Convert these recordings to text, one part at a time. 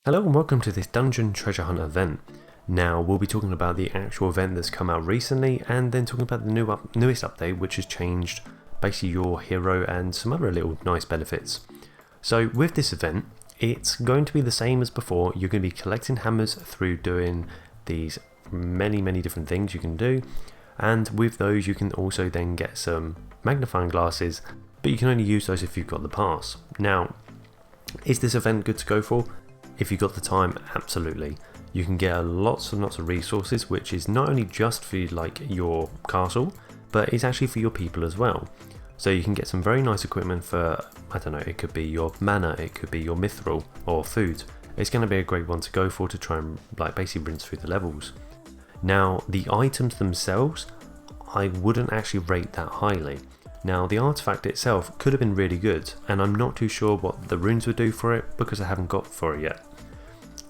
Hello and welcome to this Dungeon Treasure Hunt event. Now we'll be talking about the actual event that's come out recently and then talking about the newest update which has changed basically your hero and some other little nice benefits. So with this event, it's going to be the same as before. You're going to be collecting hammers through doing these many different things you can do, and with those you can also then get some magnifying glasses, but you can only use those if you've got the pass. Now, is this event good to go for? If you've got the time, absolutely. You can get lots and lots of resources, which is not only just for like your castle, but it's actually for your people as well. So you can get some very nice equipment for, I don't know, it could be your mana, it could be your mithril or food. It's going to be a great one to go for to try and like basically rinse through the levels. Now the items themselves, I wouldn't actually rate that highly. Now the artifact itself could have been really good, and I'm not too sure what the runes would do for it because I haven't got for it yet.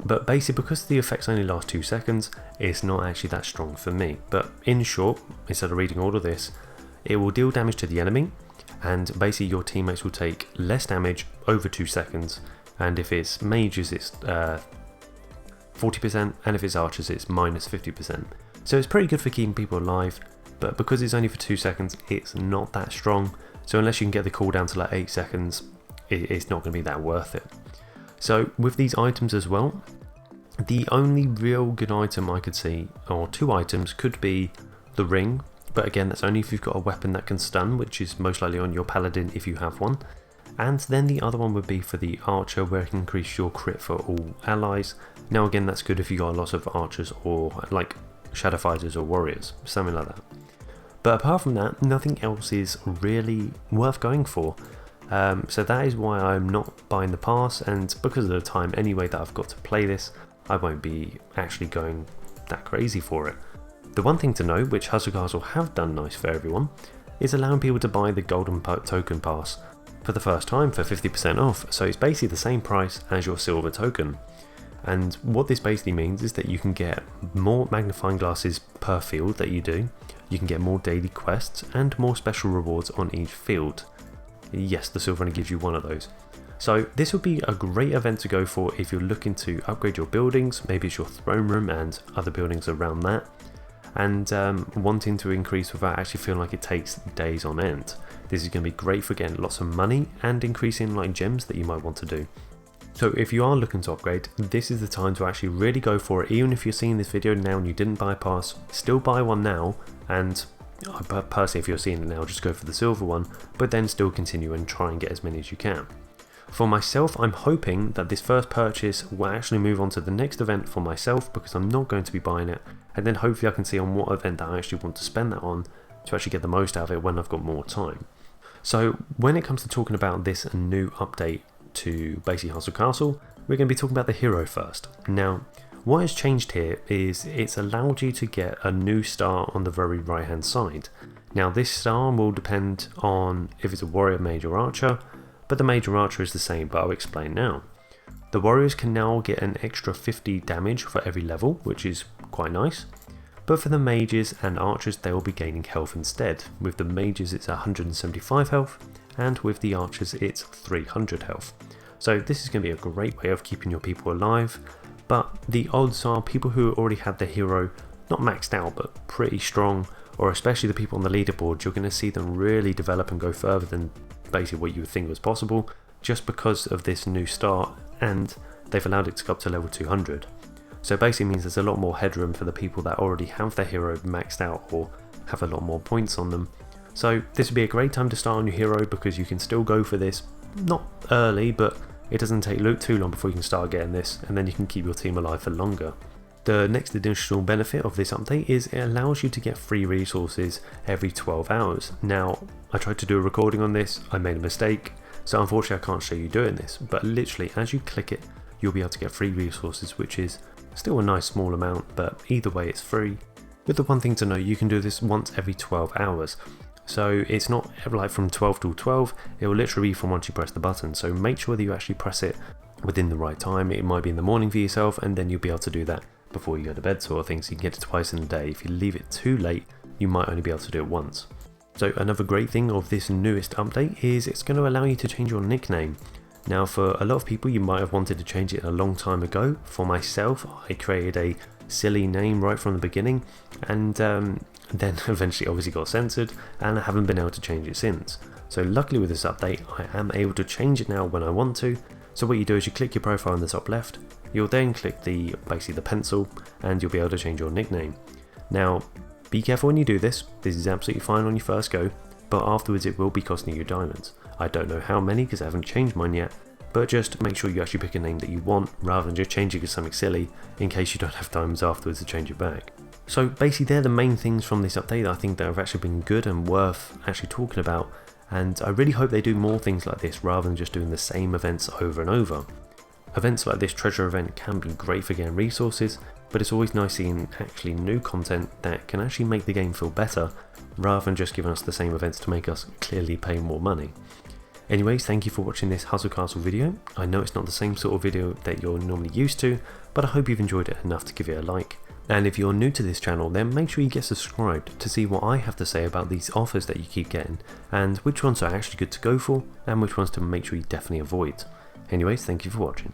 But basically because the effects only last 2 seconds, it's not actually that strong for me. But in short, instead of reading all of this, it will deal damage to the enemy, and basically your teammates will take less damage over 2 seconds, and if it's mages it's 40%, and if it's archers it's minus 50%. So it's pretty good for keeping people alive. But because it's only for 2 seconds, it's not that strong. So unless you can get the cooldown to like 8 seconds, it's not going to be that worth it. So with these items as well, the only real good item I could see, or 2 items, could be the ring. But again, that's only if you've got a weapon that can stun, which is most likely on your paladin if you have one. And then the other one would be for the archer, where it can increase your crit for all allies. Now again, that's good if you got a lot of archers or like shadow fighters or warriors, something like that. But apart from that, nothing else is really worth going for. So that is why I'm not buying the pass, and because of the time anyway that I've got to play this, I won't be actually going that crazy for it. The one thing to know, which Hustle Castle have done nice for everyone, is allowing people to buy the golden token pass for the first time for 50% off. So it's basically the same price as your silver token. And what this basically means is that you can get more magnifying glasses per field that you do, you can get more daily quests and more special rewards on each field. Yes, the silver only gives you one of those. So this would be a great event to go for if you're looking to upgrade your buildings, maybe it's your throne room and other buildings around that, and wanting to increase without actually feeling like it takes days on end. This is going to be great for getting lots of money and increasing like gems that you might want to do. So if you are looking to upgrade, this is the time to actually really go for it. Even if you're seeing this video now and you didn't buy a pass, still buy one now, and personally if you're seeing it now, just go for the silver one, but then still continue and try and get as many as you can. For myself, I'm hoping that this first purchase will actually move on to the next event for myself, because I'm not going to be buying it, and then hopefully I can see on what event that I actually want to spend that on to actually get the most out of it when I've got more time. So when it comes to talking about this new update to basically Hustle Castle, we're going to be talking about the hero first. Now, what has changed here is it's allowed you to get a new star on the very right hand side. Now this star will depend on if it's a warrior, mage or archer, but the mage or archer is the same, but I'll explain now. The warriors can now get an extra 50 damage for every level, which is quite nice. But for the mages and archers, they will be gaining health instead. With the mages it's 175 health, and with the archers it's 300 health. So this is going to be a great way of keeping your people alive, but the odds are people who already have their hero not maxed out but pretty strong, or especially the people on the leaderboard, you're going to see them really develop and go further than basically what you would think was possible, just because of this new start, and they've allowed it to go up to level 200. So it basically means there's a lot more headroom for the people that already have their hero maxed out or have a lot more points on them. So this would be a great time to start on your hero, because you can still go for this, not early, but it doesn't take too long before you can start getting this, and then you can keep your team alive for longer. The next additional benefit of this update is it allows you to get free resources every 12 hours. Now, I tried to do a recording on this, I made a mistake, so unfortunately I can't show you doing this, but literally as you click it, you'll be able to get free resources, which is still a nice small amount, but either way it's free. With the one thing to know, you can do this once every 12 hours. So it's not like from 12 till 12, it will literally be from once you press the button. So make sure that you actually press it within the right time. It might be in the morning for yourself, and then you'll be able to do that before you go to bed sort of thing, so you can get it twice in a day. If you leave it too late, you might only be able to do it once. So another great thing of this newest update is it's going to allow you to change your nickname. Now for a lot of people you might have wanted to change it a long time ago. For myself, I created a silly name right from the beginning, and then eventually obviously got censored, and I haven't been able to change it since. So luckily with this update I am able to change it now when I want to. So what you do is you click your profile in the top left, you'll then click basically the pencil, and you'll be able to change your nickname. Now be careful when you do this. This is absolutely fine on your first go, but afterwards it will be costing you diamonds. I don't know how many because I haven't changed mine yet, but just make sure you actually pick a name that you want rather than just changing it to something silly in case you don't have diamonds afterwards to change it back. So basically they're the main things from this update that I think that have actually been good and worth actually talking about, and I really hope they do more things like this rather than just doing the same events over and over. Events like this treasure event can be great for getting resources, but it's always nice seeing actually new content that can actually make the game feel better rather than just giving us the same events to make us clearly pay more money. Anyways, thank you for watching this Hustle Castle video. I know it's not the same sort of video that you're normally used to, but I hope you've enjoyed it enough to give it a like. And if you're new to this channel, then make sure you get subscribed to see what I have to say about these offers that you keep getting, and which ones are actually good to go for, and which ones to make sure you definitely avoid. Anyways, thank you for watching.